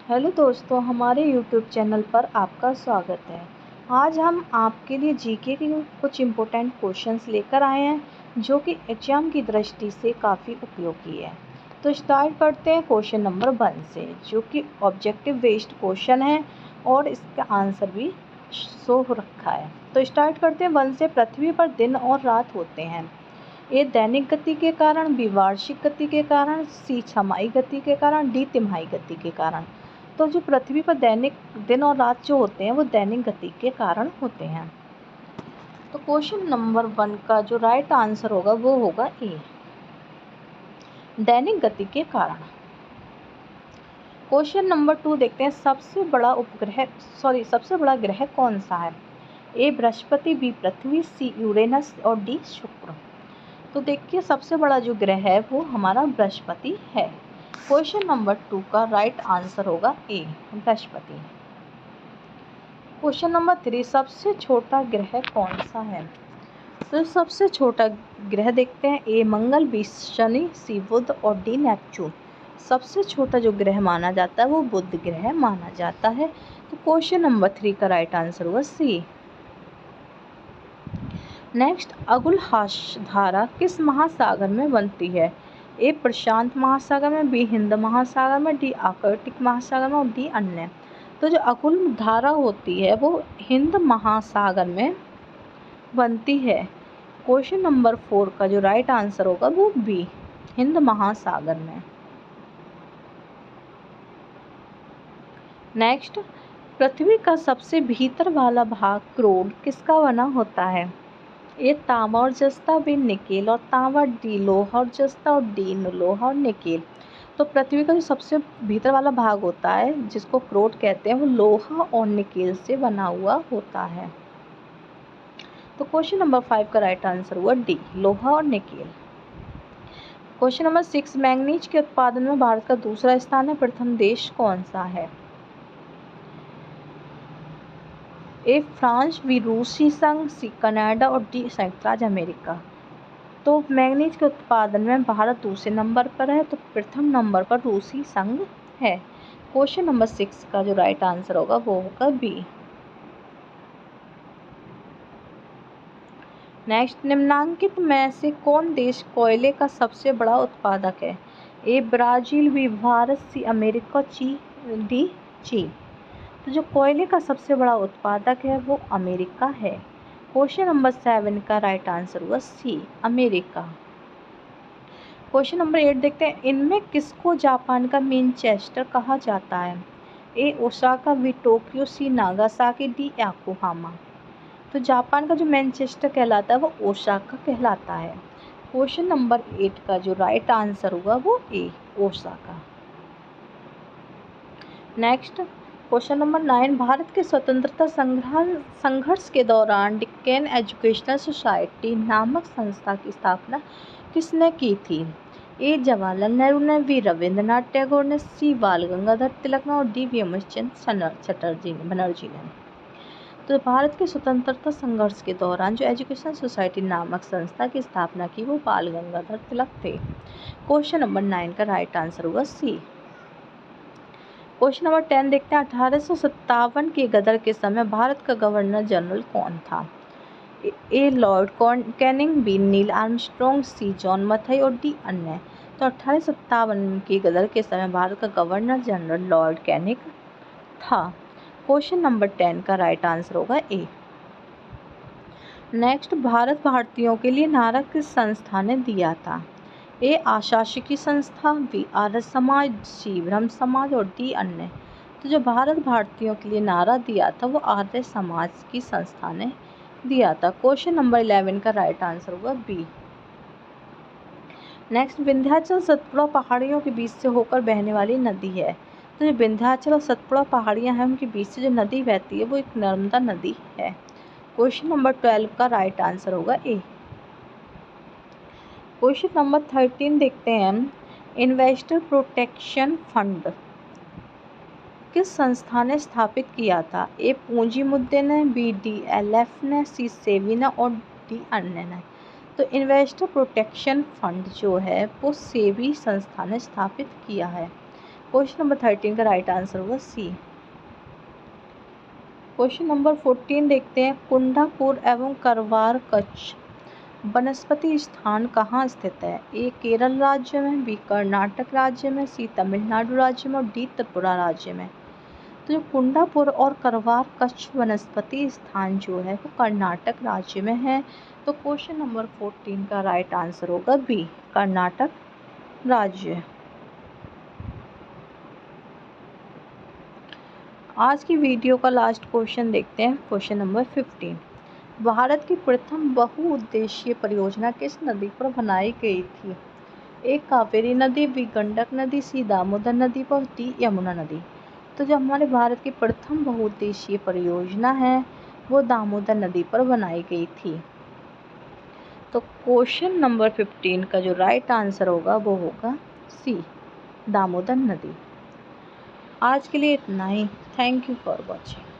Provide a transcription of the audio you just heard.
Hello दोस्तों, हमारे YouTube channel पर आपका स्वागत है। आज हम आपके लिए जीके के कुछ इम्पोर्टेंट क्वेश्चंस लेकर आए हैं जो कि एग्ज़ाम की दृष्टि से काफ़ी उपयोगी है। तो स्टार्ट करते हैं क्वेश्चन नंबर 1 से, जो कि ऑब्जेक्टिव बेस्ड क्वेश्चन है और इसका आंसर भी शो हो रखा है। तो स्टार्ट करते हैं 1 से। पृथ्वी पर दिन और रात होते हैं। ए दैनिक गति के कारण, बी वार्षिक गति के कारण, सी छमाही गति के कारण, डी तिमाही गति के कारण। तो जो पृथ्वी पर दैनिक दिन और रात जो होते हैं वो दैनिक गति के कारण होते हैं। तो क्वेश्चन नंबर 1 का जो राइट आंसर होगा वो होगा ए, दैनिक गति के कारण। क्वेश्चन नंबर 2 देखते हैं। सबसे बड़ा ग्रह कौन सा है? ए बृहस्पति, बी पृथ्वी, सी यूरेनस और डी शुक्र। तो देखिए, सबसे बड़ा जो ग्रह है वो हमारा बृहस्पति है। क्वेश्चन नंबर 2 का राइट आंसर होगा ए, बृहस्पति। क्वेश्चन नंबर 3, सबसे छोटा ग्रह कौन सा है? तो सबसे छोटा ग्रह देखते हैं। ए मंगल, बी शनि, सी बुध और डी नेपच्यून। सबसे छोटा जो ग्रह माना जाता है वो बुध ग्रह माना जाता है। तो क्वेश्चन नंबर 3 का राइट आंसर होगा सी। नेक्स्ट, अगुलहास धारा किस महासागर में बनती है? ए प्रशांत महासागर में, बी हिंद महासागर में, डी आर्कटिक महासागर में और डी अन्य। तो जो अकुल धारा होती है वो हिंद महासागर में बनती है। क्वेश्चन नंबर 4 का जो राइट आंसर होगा वो बी, हिंद महासागर में। नेक्स्ट, पृथ्वी का सबसे भीतर वाला भाग क्रोड किसका बना होता है? ए तांबा और जस्ता, बी निकेल और तांबा, डी लोहा और जस्ता और डी लोहा और निकेल। तो पृथ्वी का जो सबसे भीतर वाला भाग होता है जिसको क्रोड कहते हैं वो लोहा और निकेल से बना हुआ होता है। तो क्वेश्चन नंबर 5 का राइट आंसर हुआ डी, लोहा और निकेल। क्वेश्चन नंबर 6, मैंगनीज के उत्पादन में भारत का दूसरा स्थान है। प्रथम देश कौन सा है? ए फ्रांस, बी रूसी संघ, सी कनाडा और डी संयुक्त राज्य अमेरिका। तो मैंगनीज के उत्पादन में भारत दूसरे नंबर पर है, तो प्रथम नंबर पर रूसी संघ है। क्वेश्चन नंबर 6 का जो राइट आंसर होगा वो होगा बी। नेक्स्ट, निम्नांकित में से कौन देश कोयले का सबसे बड़ा उत्पादक है? A Brazil, B Bharat, C America, D चीन। तो जो कोयले का सबसे बड़ा उत्पादक है वो अमेरिका है। क्वेश्चन नंबर 7 का राइट आंसर हुआ सी, अमेरिका। क्वेश्चन नंबर 8 देखते हैं। इनमें किसको जापान का मैनचेस्टर कहा जाता है? ए ओसाका, बी टोक्यो, सी नागासाकी, डी योकोहामा। तो जापान का जो मैनचेस्टर कहलाता है वो ओसाका कहलाता है। क्वेश्चन नंबर 8 का जो राइट आंसर हुआ वो A, Osaka. Next, question number 9, Bharat के स्वतंत्रता संघर्ष के दौरान डेक्कन एजुकेशनल सोसाइटी नामक संस्था की स्थापना किसने की थी? ए जवाहरलाल नेहरू ने, बी रविंद्रनाथ टैगोर ने, सी बाल गंगाधर तिलक ने और डी व्योमचंद्र बनर्जी ने। तो भारत के स्वतंत्रता संघर्ष के दौरान जो एजुकेशनल सोसाइटी नामक संस्था की स्थापना की वो बाल गंगाधर तिलक थे। क्वेश्चन नंबर 9 का राइट आंसर होगा सी। क्वेश्चन नंबर 10 देखते हैं। 1857 के गदर के समय भारत का गवर्नर जनरल कौन था? A Lord Canning, B Neil Armstrong, C John Mathai और डी अन्य। तो 1857 के गदर के समय भारत का गवर्नर जनरल लॉर्ड कैनिंग था। क्वेश्चन नंबर 10 का राइट आंसर होगा ए। नेक्स्ट, भारत भारतीयों के लिए नारा किस संस्था ने दिया था? ए आशासिकी संस्था, बी आर्य समाज, सी ब्रह्म समाज और डी अन्य। तो जो भारत भारतीयों के लिए नारा दिया था वो आर्य समाज की संस्था ने दिया था। क्वेश्चन नंबर 11 का राइट आंसर होगा बी। नेक्स्ट, विंध्याचल सतपुड़ा पहाड़ियों के बीच से होकर बहने वाली नदी है। तो जो विंध्याचल और सतपुड़ा पहाड़ियाँ हैं उनके बीच से जो नदी बहती है वो एक नर्मदा नदी है। क्वेश्चन नंबर 12 का राइट आंसर होगा ए। क्वेश्चन नंबर 13 देखते हैं। इन्वेस्टर प्रोटेक्शन फंड किस संस्था ने स्थापित किया था? ए पूंजी मुद्दे ने, बी DLF ने, सी सेबी ने और डी अन्य ने। तो इन्वेस्टर प्रोटेक्शन फंड जो है वो सेबी संस्था ने स्थापित किया है। क्वेश्चन नंबर 13 का राइट आंसर होगा सी। क्वेश्चन नंबर 14 देखते हैं। कुंडापुर एवं करवार कच्छ वनस्पति स्थान कहाँ स्थित है? ए केरल राज्य में, बी कर्नाटक राज्य में, सी तमिलनाडु राज्य में और डी त्रिपुरा राज्य में। तो जो कुंडापुर और करवार कच्छ वनस्पति स्थान जो है वो कर्नाटक राज्य में है। तो क्वेश्चन नंबर 14 का राइट आंसर होगा बी, कर्नाटक राज्य। आज की वीडियो का लास्ट क्वेश्चन देखते हैं। Question number 15। भारत की प्रथम बहुउद्देशीय परियोजना किस नदी पर बनाई गई थी? ए कावेरी नदी, बी गंडक नदी, सी दामोदर नदी और डी यमुना नदी। तो जो हमारे भारत की प्रथम बहुउद्देशीय परियोजना है वो दामोदर नदी पर बनाई गई थी। तो क्वेश्चन नंबर 15 का जो राइट आंसर होगा वो होगा सी, दामोदर नदी। आज के लिए इतना ही। Thank you for watching.